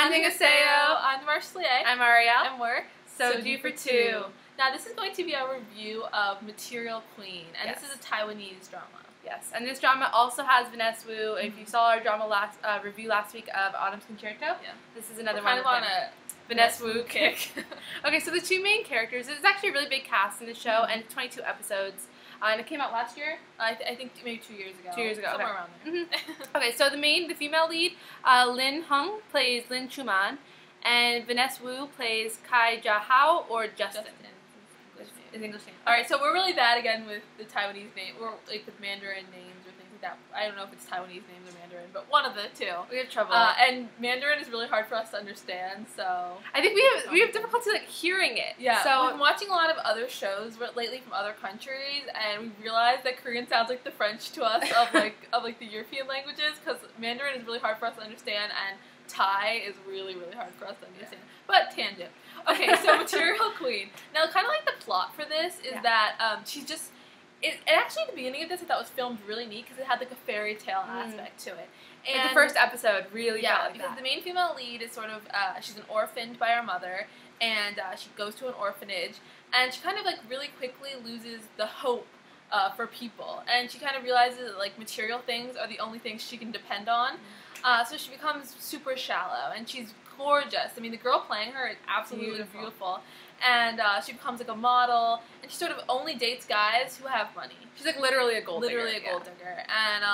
Annyeonghaseyo. I'm Marcelia. I'm Ariel. And we're So Due for Two. Now this is going to be our review of Material Queen, and Yes. this is a Taiwanese drama. Yes, and this drama also has Vanessa Wu. If you saw our drama review last week of Autumn's Concerto, this is another one. Kind of on a Vanessa Wu kick. Okay, so the two main characters. It's actually a really big cast in the show, and it's 22 episodes. And it came out last year? I think maybe 2 years ago. 2 years ago, Somewhere okay. around there. Okay, so the female lead, Lin Hung, plays Lin Chuman, and Vanessa Wu plays Kai Jia-hao, or Justin. His English name. Alright, so we're really bad again with the Taiwanese name, or like with Mandarin names or things like that. I don't know if it's Taiwanese names or Mandarin, but one of the two. We have trouble. And Mandarin is really hard for us to understand, so I think we have difficulty like hearing it. Yeah. So we've been watching a lot of other shows lately from other countries, and we realized that Korean sounds like the French to us of the European languages, because Mandarin is really hard for us to understand, and Thai is really hard for us to understand. Yeah. But tangent. Okay, so Material Queen. Now, kind of like the plot for this is that she's just. And actually, at the beginning of this, I thought it was filmed really neat because it had like a fairy tale aspect to it. And like the first episode really felt like because that. the main female lead is sort of she's an orphaned by her mother, and she goes to an orphanage, and she kind of like really quickly loses the hope for people, and she kind of realizes that like material things are the only things she can depend on. So she becomes super shallow, and she's gorgeous. I mean, the girl playing her is absolutely beautiful. And she becomes like a model, and she sort of only dates guys who have money. She's like literally a gold digger. And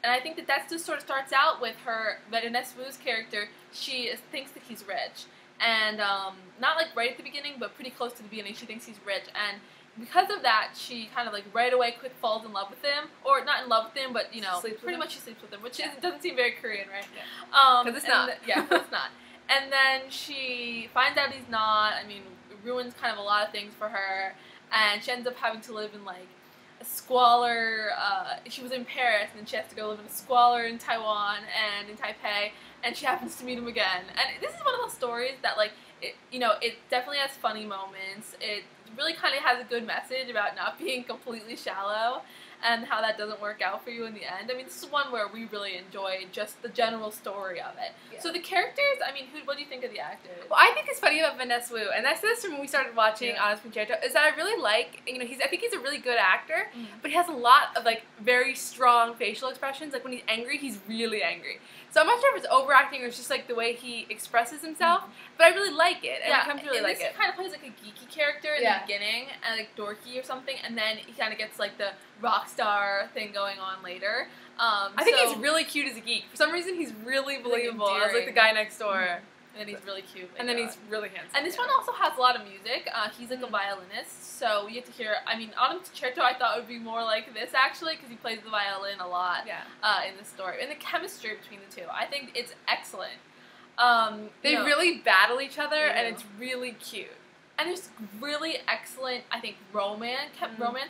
I think that just sort of starts out with her, Vanessa Wu's character. She thinks that he's rich, and not like right at the beginning, but pretty close to the beginning, she thinks he's rich, and because of that, she kind of like right away quick falls in love with him, or not in love with him, but you know, pretty much she sleeps with him, which doesn't seem very Korean, right? Because it's not. It's not. And then she finds out he's not. I mean, it ruins kind of a lot of things for her, and she ends up having to live in like a squalor. She was in Paris, and then she has to go live in a squalor in Taiwan and in Taipei, and she happens to meet him again. And this is one of those stories that like, it definitely has funny moments. It really kind of has a good message about not being completely shallow and how that doesn't work out for you in the end. I mean, this is one where we really enjoyed just the general story of it. Yeah. So the characters, I mean, what do you think of the actors? Well, I think it's funny about Vanessa Wu, and I said this from when we started watching Autumn's Concerto, is that I really like, I think he's a really good actor, but he has a lot of like very strong facial expressions. Like when he's angry, he's really angry. So I'm not sure if it's overacting or it's just like the way he expresses himself, but I really like it. And I come to really like it. He kind of plays like a geeky character in the beginning, and like dorky or something, and then he kind of gets like the rock star thing going on later. I think he's really cute as a geek. For some reason, he's really believable as like the guy next door. And then he's really cute. And then he's really handsome. And this one also has a lot of music. He's like a violinist, so we get to hear. I mean, Autumn's Concerto I thought would be more like this actually, because he plays the violin a lot in the story. And the chemistry between the two, I think it's excellent. They really battle each other, and it's really cute. And there's really excellent, I think, romance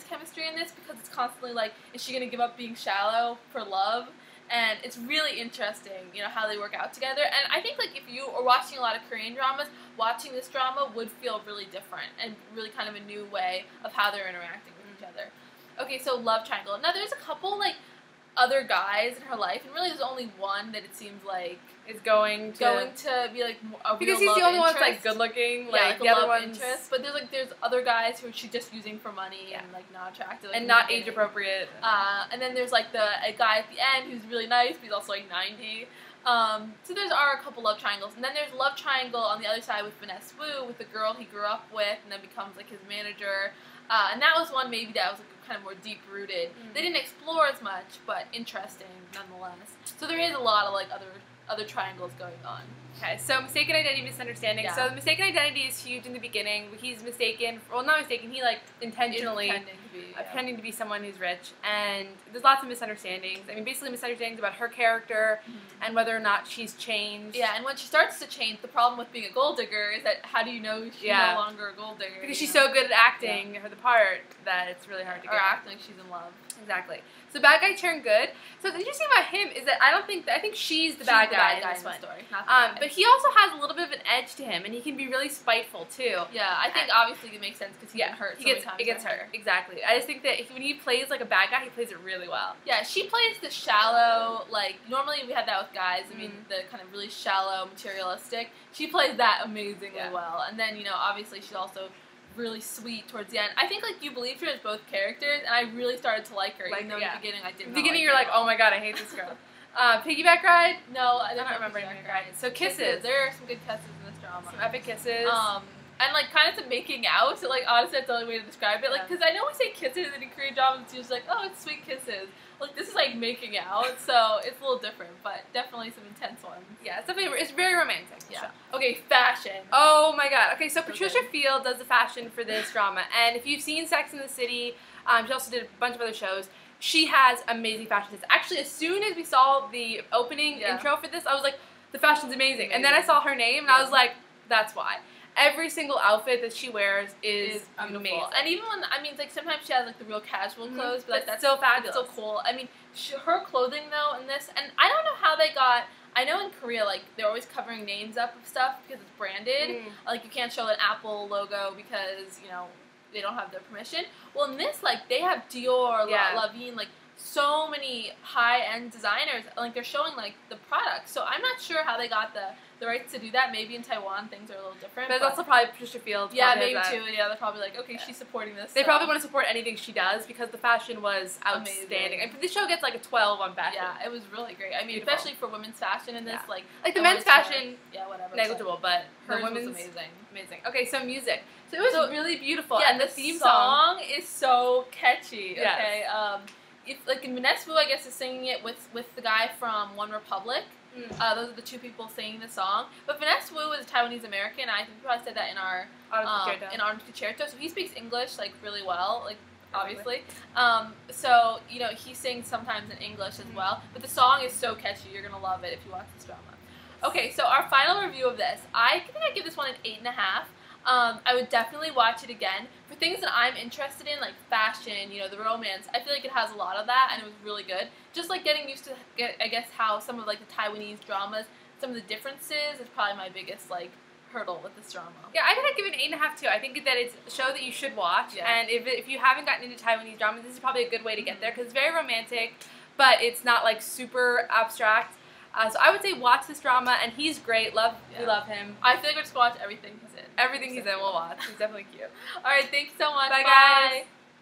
chemistry in this, because it's constantly like, is she going to give up being shallow for love? And it's really interesting, how they work out together. And I think, like, if you are watching a lot of Korean dramas, watching this drama would feel really different and really kind of a new way of how they're interacting with each other. Okay, so love triangle. Now, there's a couple, like, other guys in her life, and really there's only one that it seems like is going to be like a because real he's the only one interest. that's like good looking, like the other ones. Interest. But there's other guys who she's just using for money and like not attractive and not age appropriate. And then there's like a guy at the end who's really nice, but he's also like 90. So there's a couple love triangles, and then there's a love triangle on the other side with Vanessa Wu, with the girl he grew up with, and then becomes like his manager. And that was one maybe that was like kind of more deep-rooted. They didn't explore as much, but interesting nonetheless. So there is a lot of like other triangles going on. Okay, so mistaken identity, misunderstanding. So the mistaken identity is huge in the beginning. He's mistaken, well, not mistaken, he like intentionally pretending to be someone who's rich, and there's lots of misunderstandings. I mean, basically misunderstandings about her character and whether or not she's changed. Yeah, and when she starts to change, the problem with being a gold digger is that how do you know she's no longer a gold digger? Because she's so good at acting the part that it's really hard to get. Or acting like she's in love. Exactly. So bad guy turned good. So the interesting about him is that I think she's the bad guy in this one. Story, not the guy. But he also has a little bit of an edge to him, and he can be really spiteful too. Yeah, I think obviously it makes sense because he gets hurt. It gets hurt. Exactly. I just think that when he plays like a bad guy, he plays it really well. Yeah, she plays the shallow, like normally we have that with guys. I mean, the kind of really shallow, materialistic. She plays that amazingly well, and then obviously she's also really sweet towards the end. I think like you believed her as both characters, and I really started to like her. Even though in the beginning I didn't. In the beginning, you're like, oh my god, I hate this girl. Piggyback ride? No, I don't remember Piggyback ride. So kisses. There are some good kisses in this drama. Some epic kisses. And like kind of some making out. So like honestly, that's the only way to describe it. Like because I know we say kisses in Korean dramas, it's just like oh, it's sweet kisses. Like this is like making out, so it's a little different, but definitely some intense ones. Yeah, it's very romantic. Yeah. Okay, fashion. Oh my god. Okay, so Patricia Field does the fashion for this drama, and if you've seen Sex and the City, she also did a bunch of other shows. She has amazing fashion sense. Actually, as soon as we saw the opening intro for this, I was like, the fashion's amazing. And then I saw her name, and I was like, that's why. Every single outfit that she wears is amazing. And even when, I mean, like sometimes she has like the real casual clothes, but like, that's still fabulous. Still cool. I mean, her clothing though in this, and I don't know how they got, I know in Korea, like, they're always covering names up of stuff because it's branded. Like, you can't show an Apple logo because, they don't have their permission. Well, in this, like, they have Dior, Lavigne, like, so many high-end designers, like, they're showing, like, the products. So I'm not sure how they got the rights to do that. Maybe in Taiwan things are a little different. But it's also probably Patricia Field. Yeah, maybe too. Yeah, they're probably like, okay, she's supporting this. They probably want to support anything she does because the fashion was outstanding. And this show gets like a 12 on fashion. Yeah, it was really great. I mean, especially for women's fashion in this, like the men's fashion, whatever, negligible, but the women's was amazing. Amazing. Okay, so music. So it was really beautiful. Yeah, and the theme song is so catchy. Yes. Okay, if like Vanessa Wu, I guess, is singing it with the guy from One Republic. Those are the two people singing the song. But Vanessa Wu is a Taiwanese American. I think we probably said that in our Autumn Concerto. So he speaks English like really well, like obviously. So he sings sometimes in English as well. But the song is so catchy. You're gonna love it if you watch this drama. Okay, so our final review of this, I think I give this one an 8.5. I would definitely watch it again. For things that I'm interested in, like fashion, the romance, I feel like it has a lot of that, and it was really good. Just like getting used to, I guess, how some of like the Taiwanese dramas, some of the differences is probably my biggest like hurdle with this drama. Yeah, I think I'd give it an 8.5 too. I think that it's a show that you should watch, and if you haven't gotten into Taiwanese dramas, this is probably a good way to get there because it's very romantic, but it's not like super abstract. So I would say watch this drama, and he's great. We love him. I feel like we're just going to watch everything he's in. Everything he's in, we'll watch. He's definitely cute. All right, thanks so much. Bye, guys.